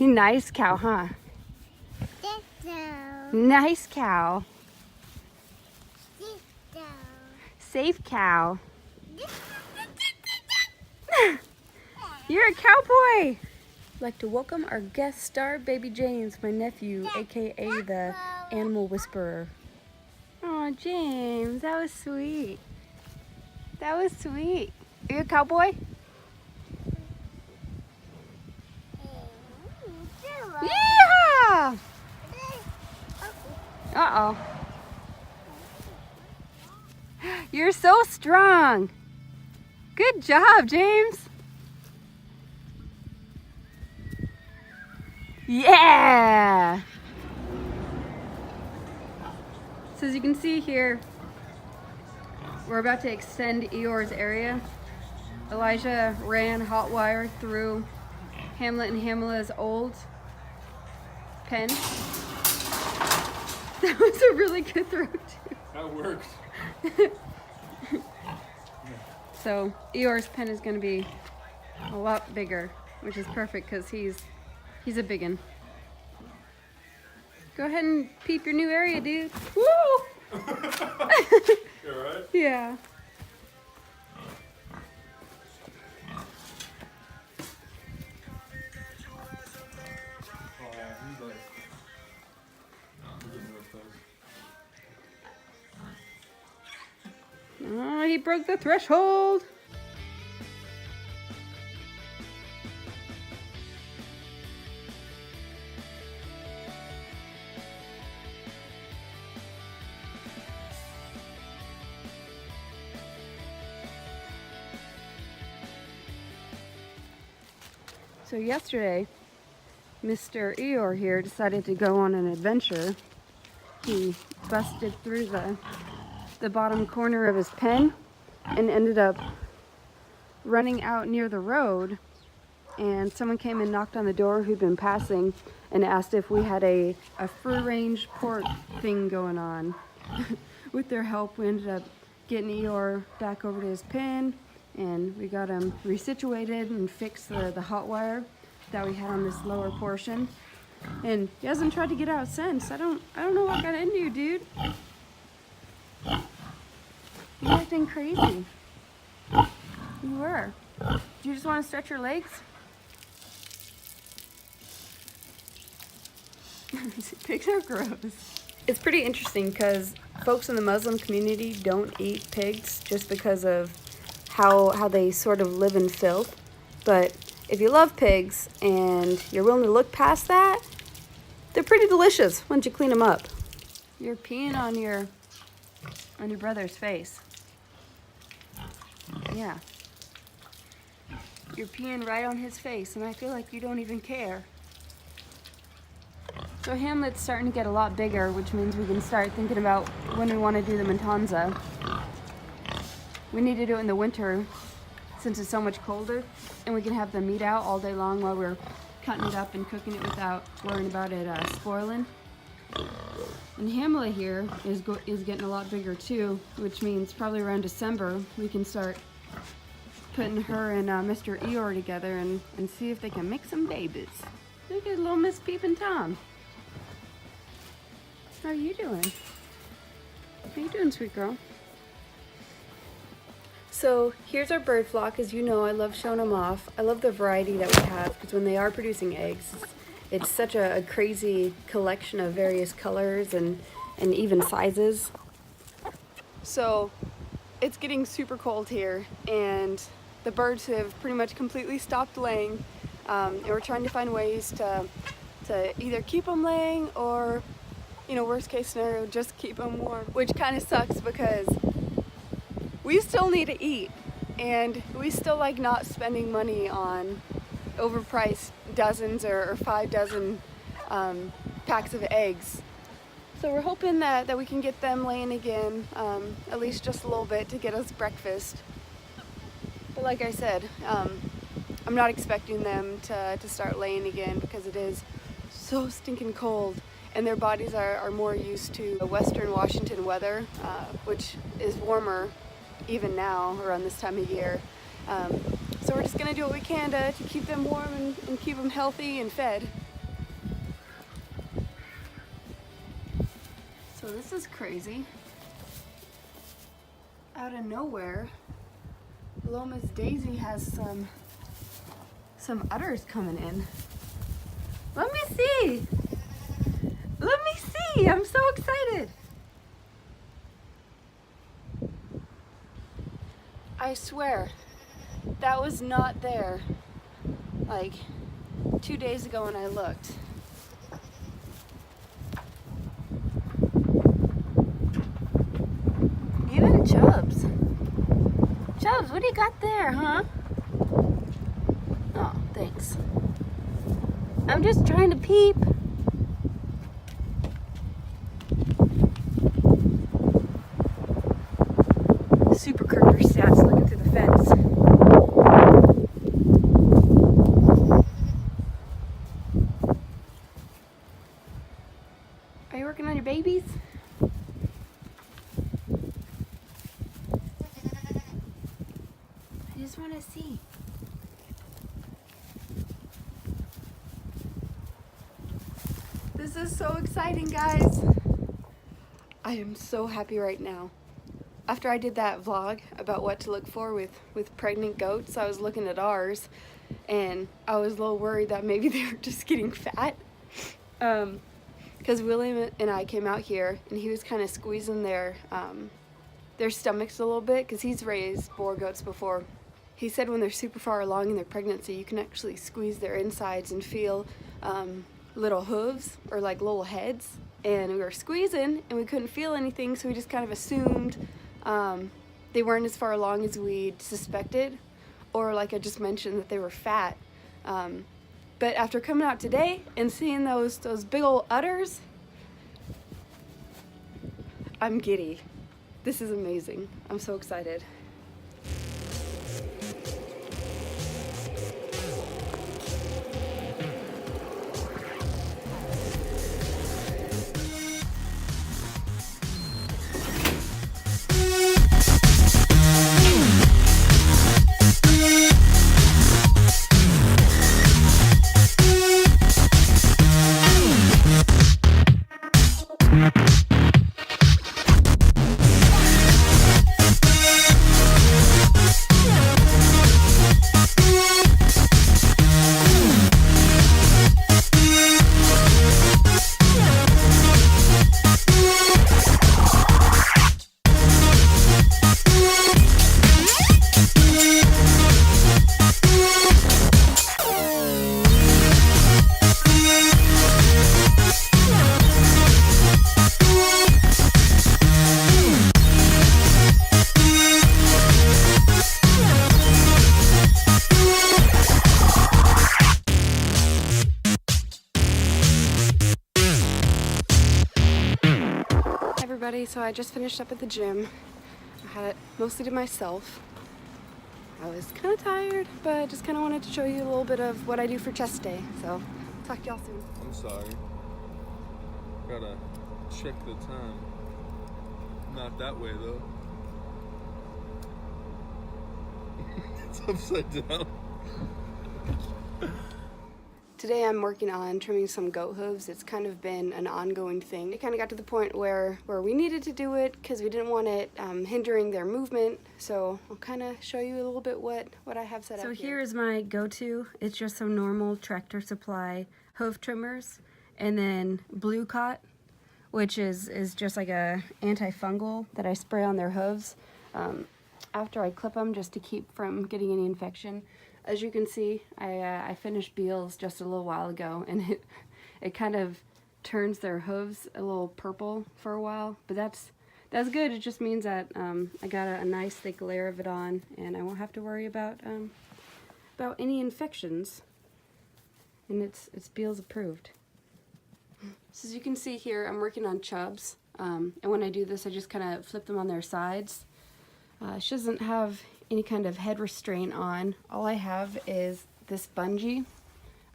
Nice cow, huh? Nice cow. Safe cow. You're a cowboy. I'd like to welcome our guest star, baby James, my nephew, aka the animal whisperer. Oh, James, that was sweet. That was sweet. Are you a cowboy? Yeah! Uh-oh. You're so strong. Good job, James. Yeah! So as you can see here, we're about to extend Eeyore's area. Elijah ran hot wire through Hamlet and Hamla's old pen. That was a really good throw too. That worked. So Eeyore's pen is going to be a lot bigger, which is perfect because he's a biggin. Go ahead and peep your new area, dude. Woo! You alright? Yeah. Oh yeah, he's like getting with those. Oh, he broke the threshold. So yesterday, Mr. Eeyore here decided to go on an adventure. He busted through the bottom corner of his pen and ended up running out near the road, and someone came and knocked on the door who'd been passing and asked if we had a free-range pork thing going on. With their help, we ended up getting Eeyore back over to his pen, and we got him resituated and fixed the hot wire that we had on this lower portion. And he hasn't tried to get out since. I don't know what got into you, dude. You're acting crazy. You were. Do you just want to stretch your legs? Pigs are gross. It's pretty interesting because folks in the Muslim community don't eat pigs just because of how they sort of live in filth. But if you love pigs and you're willing to look past that, they're pretty delicious once you clean them up. You're peeing on your brother's face. Yeah. You're peeing right on his face, and I feel like you don't even care. So Hamlet's starting to get a lot bigger, which means we can start thinking about when we want to do the matanza. We need to do it in the winter since it's so much colder, and we can have the meat out all day long while we're cutting it up and cooking it without worrying about it spoiling. And Hamlet here is getting a lot bigger too, which means probably around December we can start putting her and Mr. Eeyore together and see if they can make some babies. Look at little Miss Peepin' Tom. How are you doing? How you doing, sweet girl? So here's our bird flock. As you know, I love showing them off. I love the variety that we have because when they are producing eggs, it's such a crazy collection of various colors and even sizes. So it's getting super cold here, and the birds have pretty much completely stopped laying. And we're trying to find ways to either keep them laying or, you know, worst case scenario, just keep them warm, which kind of sucks because we still need to eat, and we still like not spending money on overpriced dozens or 5 dozen packs of eggs. So we're hoping that we can get them laying again, at least just a little bit to get us breakfast. But like I said, I'm not expecting them to start laying again because it is so stinking cold, and their bodies are more used to the Western Washington weather, which is warmer even now around this time of year. So we're just gonna do what we can to keep them warm and keep them healthy and fed. So this is crazy. Out of nowhere, Loma's Daisy has some udders coming in. Let me see. Let me see. I'm so excited. I swear, that was not there like 2 days ago when I looked. Even Chubbs. Chubbs, what do you got there, huh? Oh, thanks. I'm just trying to peep. Super Kirker stats looking through the fence. Are you working on your babies? I just want to see. This is so exciting, guys. I am so happy right now. After I did that vlog about what to look for with pregnant goats, I was looking at ours and I was a little worried that maybe they were just getting fat. Because William and I came out here and he was kind of squeezing their stomachs a little bit because he's raised boar goats before. He said when they're super far along in their pregnancy, you can actually squeeze their insides and feel little hooves or like little heads. And we were squeezing and we couldn't feel anything, so we just kind of assumed they weren't as far along as we'd suspected, or like I just mentioned, that they were fat. But after coming out today and seeing those big old udders, I'm giddy. This is amazing. I'm so excited. Everybody, so I just finished up at the gym. I had it mostly to myself. I was kind of tired, but just kind of wanted to show you a little bit of what I do for chest day. So, talk to y'all soon. I'm sorry. Gotta check the time. Not that way though. It's upside down. Today I'm working on trimming some goat hooves. It's kind of been an ongoing thing. It kind of got to the point where we needed to do it because we didn't want it hindering their movement. So I'll kind of show you a little bit what I have set up here. So here is my go-to. It's just some normal Tractor Supply hoof trimmers, and then Blue Cot, which is just like a antifungal that I spray on their hooves after I clip them, just to keep from getting any infection. As you can see, I finished Beals just a little while ago, and it kind of turns their hooves a little purple for a while, but that's good. It just means that I got a nice thick layer of it on, and I won't have to worry about any infections. And it's Beals approved. So as you can see here, I'm working on Chubbs, and when I do this, I just kind of flip them on their sides. She doesn't have any kind of head restraint on. All I have is this bungee,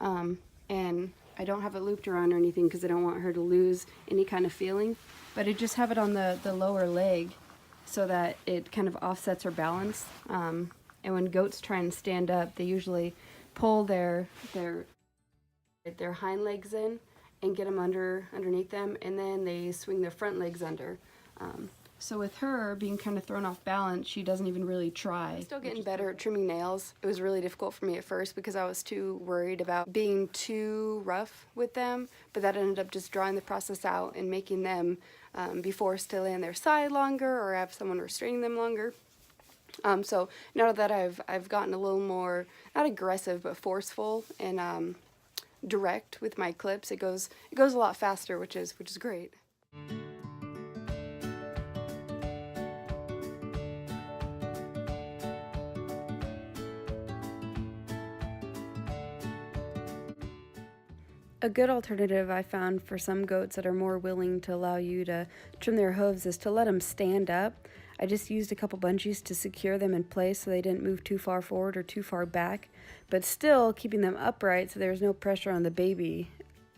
and I don't have it looped around or anything because I don't want her to lose any kind of feeling, but I just have it on the lower leg so that it kind of offsets her balance. And when goats try and stand up, they usually pull their hind legs in and get them underneath them, and then they swing their front legs under. So with her being kind of thrown off balance, she doesn't even really try. Still getting better at trimming nails. It was really difficult for me at first because I was too worried about being too rough with them, but that ended up just drawing the process out and making them be forced to lay on their side longer or have someone restraining them longer. So now that I've gotten a little more, not aggressive, but forceful and direct with my clips, it goes a lot faster, which is great. A good alternative I found for some goats that are more willing to allow you to trim their hooves is to let them stand up. I just used a couple bungees to secure them in place so they didn't move too far forward or too far back, but still keeping them upright so there's no pressure on the baby,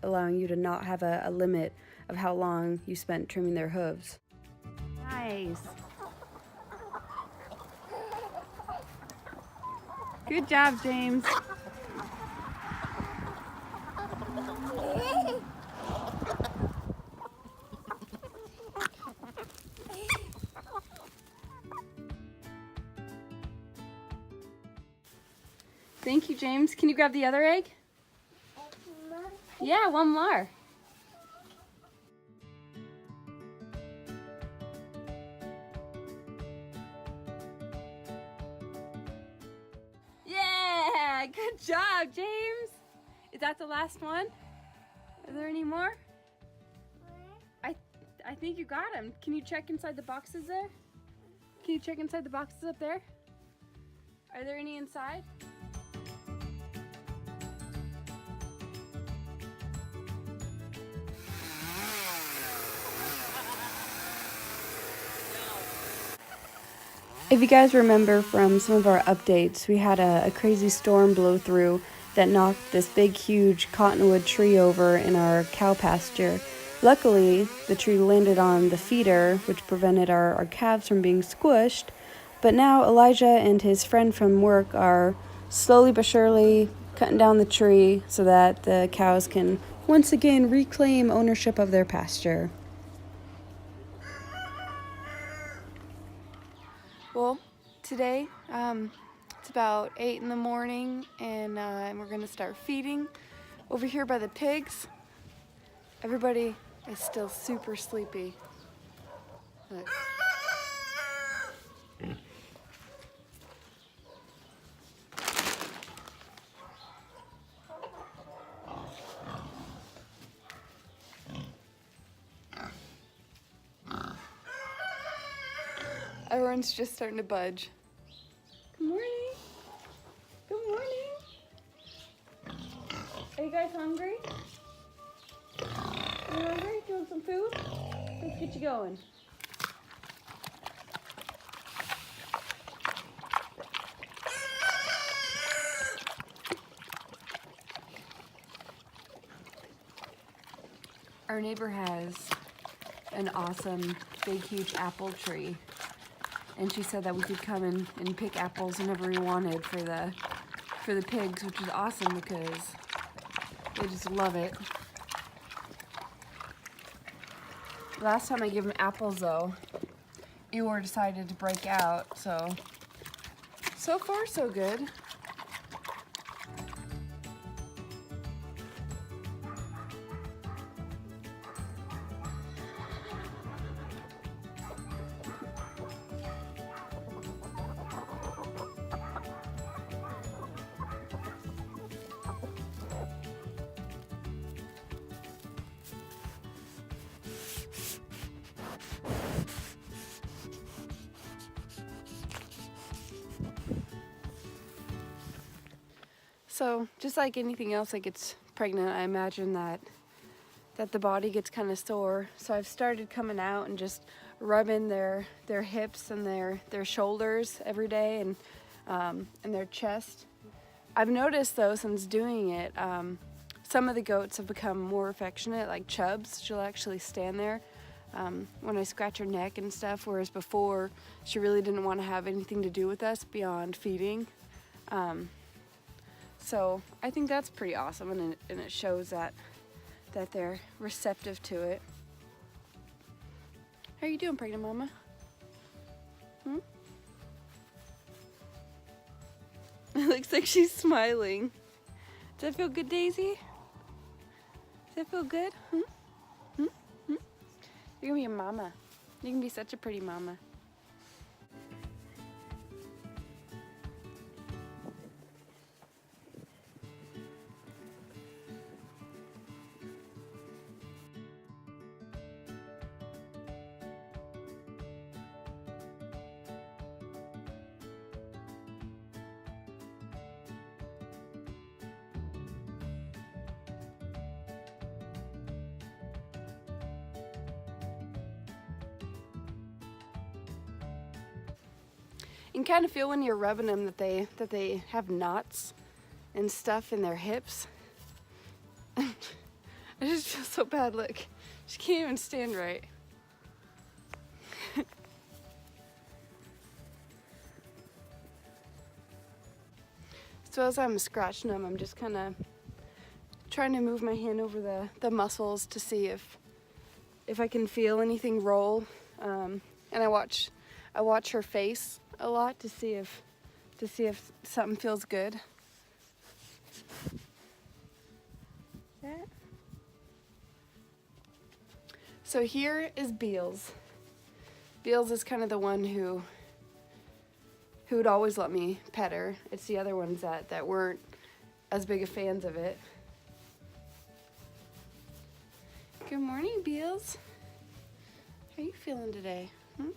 allowing you to not have a limit of how long you spent trimming their hooves. Nice. Good job, James. Thank you, James. Can you grab the other egg? Yeah, one more. Yeah, good job, James. Is that the last one? Are there any more? I think you got them. Can you check inside the boxes there? Can you check inside the boxes up there? Are there any inside? If you guys remember from some of our updates, we had a crazy storm blow through that knocked this big, huge cottonwood tree over in our cow pasture. Luckily, the tree landed on the feeder, which prevented our calves from being squished. But now Elijah and his friend from work are slowly but surely cutting down the tree so that the cows can once again reclaim ownership of their pasture. Well, today it's about 8 in the morning, and we're gonna start feeding. Over here by the pigs, everybody is still super sleepy. Look. Everyone's just starting to budge. Good morning. Good morning. Are you guys hungry? Are you hungry? Do you want some food? Let's get you going. Our neighbor has an awesome, big, huge apple tree. And she said that we could come and pick apples whenever we wanted for the pigs, which is awesome because they just love it. Last time I gave them apples though, Eeyore decided to break out, so far so good. So just like anything else that gets pregnant, I imagine that the body gets kind of sore. So I've started coming out and just rubbing their hips and their shoulders every day and their chest. I've noticed though since doing it, some of the goats have become more affectionate, like Chubbs. She'll actually stand there when I scratch her neck and stuff, whereas before she really didn't want to have anything to do with us beyond feeding. So I think that's pretty awesome, and it shows that that they're receptive to it. How are you doing, pregnant mama? Hmm? It looks like she's smiling. Does that feel good, Daisy? Does that feel good? Hmm? Hmm? Hmm? You're gonna be a mama. You can be such a pretty mama. You can kind of feel when you're rubbing them that they have knots and stuff in their hips. I just feel so bad. Look, she can't even stand right. So as I'm scratching them, I'm just kind of trying to move my hand over the muscles to see if I can feel anything roll. And I watch her face a lot to see if something feels good. That. So here is Beals. Beals is kind of the one who would always let me pet her. It's the other ones that weren't as big of fans of it. Good morning, Beals. How are you feeling today? Hmm?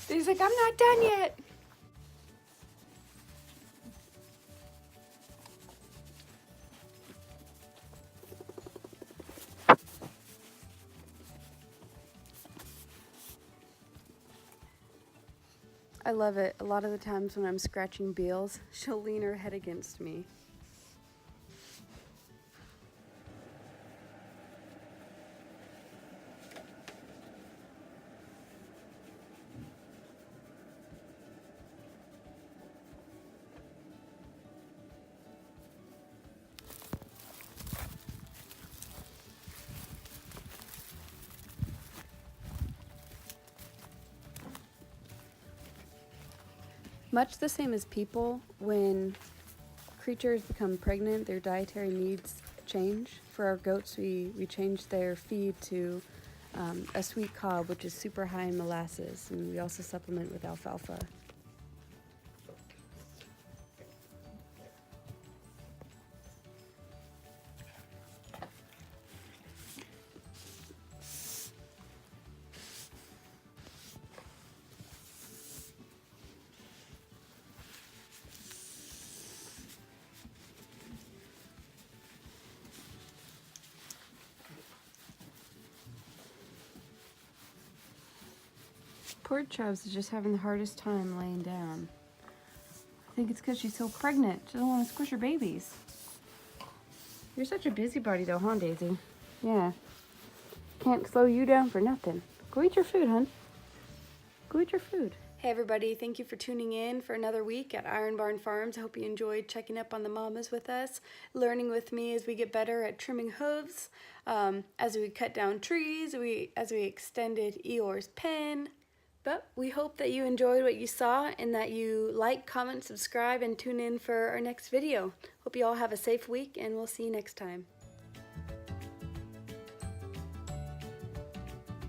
He's like, I'm not done yet. I love it. A lot of the times when I'm scratching Beals, she'll lean her head against me. Much the same as people, when creatures become pregnant, their dietary needs change. For our goats, we change their feed to a sweet cob, which is super high in molasses, and we also supplement with alfalfa. Poor Chubbs is just having the hardest time laying down. I think it's because she's so pregnant. She doesn't want to squish her babies. You're such a busybody though, huh, Daisy? Yeah. Can't slow you down for nothing. Go eat your food, hon. Go eat your food. Hey everybody, thank you for tuning in for another week at Iron Barn Farms. I hope you enjoyed checking up on the mamas with us, learning with me as we get better at trimming hooves, as we cut down trees, as we extended Eeyore's pen. But we hope that you enjoyed what you saw and that you like, comment, subscribe, and tune in for our next video. Hope you all have a safe week, and we'll see you next time.